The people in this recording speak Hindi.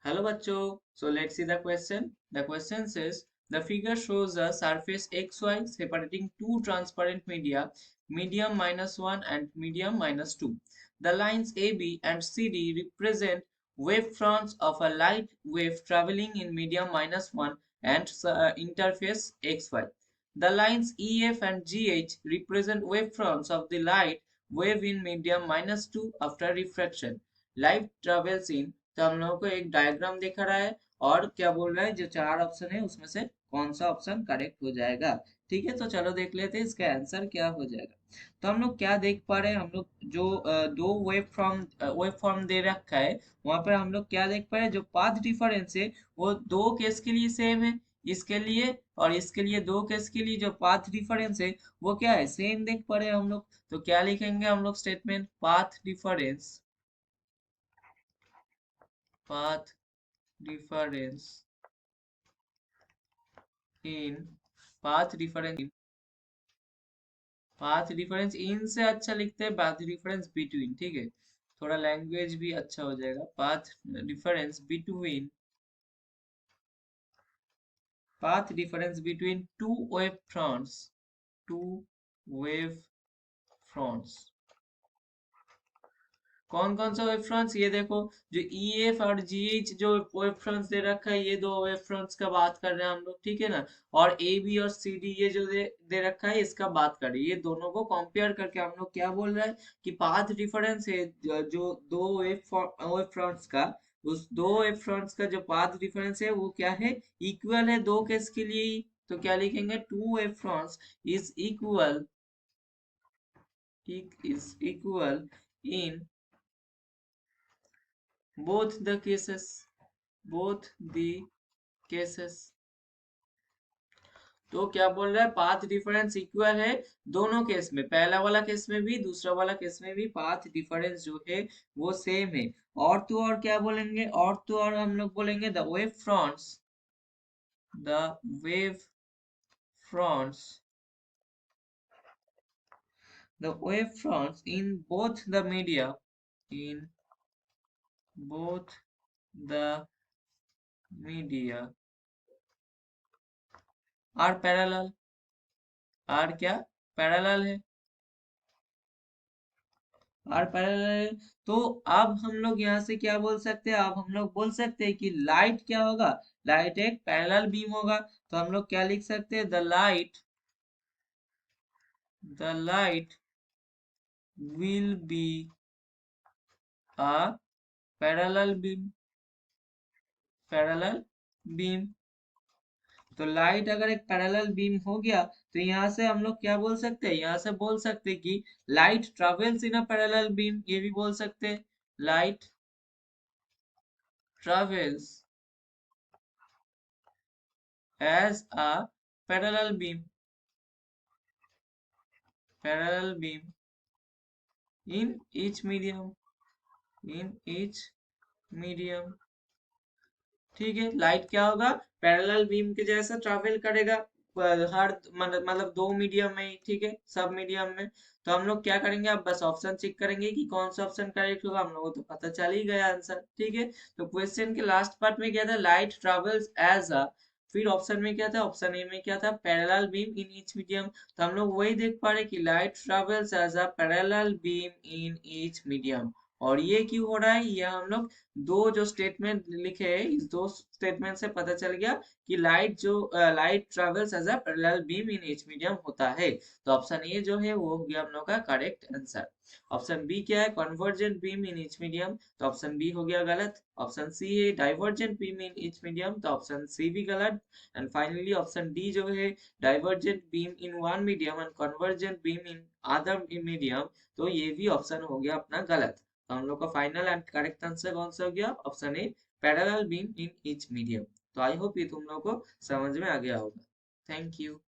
Hello bachcho. So let's see the question. The question says the figure shows a surface XY separating two transparent media, medium -1 and medium -2. The lines AB and CD represent wave fronts of a light wave traveling in medium -1 and interface XY. The lines EF and GH represent wave fronts of the light wave in medium -2 after refraction. Light travels in, तो हम लोगों को एक डायग्राम दिखा रहा है और क्या बोल रहा है, जो चार ऑप्शन है उसमें से कौन सा ऑप्शन करेक्ट हो जाएगा। ठीक है, तो चलो देख लेते हैं इसका आंसर क्या हो जाएगा। तो हम लोग क्या देख पा रहे हैं, हम लोग जो दो वेब फॉर्म दे रखा है, वहां पर हम लोग क्या देख पा रहे हैं, जो पाथ डिफरेंस है वो दो केस के लिए सेम है। इसके लिए और इसके लिए दो केस के लिए जो पाथ डिफरेंस है वो क्या है, सेम देख पा रहे हैं हम लोग। तो क्या लिखेंगे हम लोग statement, path difference in path difference in से अच्छा लिखते हैं पाथ डिफरेंस बिटवीन। ठीक है, थोड़ा लैंग्वेज भी अच्छा हो जाएगा। Path difference between two wave fronts. कौन कौन सा वेव फ्रंट्स, ये देखो, जो EF और GH जो वेव फ्रंट्स दे रखा है, ये दो वेव फ्रंट्स का बात कर रहे हैं हम लोग, ठीक है ना। और AB और CD ये जो दे रखा है इसका बात कर रहे हैं। ये दोनों को कंपेयर करके हम लोग क्या बोल रहे हैं कि पाथ डिफरेंस है, जो दो वेव फ्रंट्स का, उस दो वेव फ्रंट्स का जो पाथ डिफरेंस है वो क्या है, इक्वल है दो केस के लिए ही। तो क्या लिखेंगे, two wave fronts is equal in both the cases। तो क्या बोल रहा है, पाथ डिफरेंस इक्वल है दोनों केस में, पहला वाला केस में भी दूसरा वाला केस में भी पाथ डिफरेंस जो है वो सेम है। और तो और क्या बोलेंगे, और तो और हम लोग बोलेंगे the wave fronts in both the media, in both the media are parallel. Are क्या, पैरेलल है, और पैरेलल। तो अब हम लोग यहाँ से क्या बोल सकते हैं, अब हम लोग बोल सकते हैं कि लाइट क्या होगा, लाइट एक पैरेलल बीम होगा। तो हम लोग क्या लिख सकते हैं, the light will be a parallel beam. तो लाइट अगर एक पैरेलल बीम हो गया, तो यहाँ से हम लोग क्या बोल सकते हैं, यहाँ से बोल सकते हैं कि light travels in a parallel beam, ये भी बोल सकते हैं। Light travels as a parallel beam parallel beam in each medium। ठीक है, लाइट क्या होगा, पैरेलल बीम के जैसा ट्रैवल करेगा हर मतलब दो मीडियम में ही, ठीक है, सब मीडियम में। तो हम लोग क्या करेंगे, अब बस ऑप्शन चेक करेंगे कि कौन सा ऑप्शन करेक्ट होगा, हम लोग को तो पता चल ही गया आंसर। ठीक है, तो क्वेश्चन के लास्ट पार्ट में क्या था, लाइट ट्रेवल्स एज अ, फिर ऑप्शन में क्या था, ऑप्शन ए में क्या था, parallel beam in each medium. तो हम लोग वही देख पा रहे कि light travels as a parallel beam in each medium. और ये क्यों हो रहा है, ये हम लोग दो जो स्टेटमेंट लिखे हैं, इस दो स्टेटमेंट से पता चल गया कि light travels as a parallel beam in each medium होता है। तो ऑप्शन ए जो है वो हो गया हम लोग का करेक्ट आंसर। ऑप्शन बी क्या है, convergent beam in each medium, तो ऑप्शन बी हो गया गलत। ऑप्शन सी है divergent beam in each medium, तो ऑप्शन सी भी गलत। एंड फाइनली ऑप्शन डी जो है divergent beam in one medium and convergent beam in other medium, तो ये भी ऑप्शन हो गया अपना गलत। तो हम लोग का फाइनल एंड करेक्ट आंसर कौन सा हो गया, option A, parallel beam in each medium. तो आई होप ये तुम लोग को समझ में आ गया होगा। Thank you.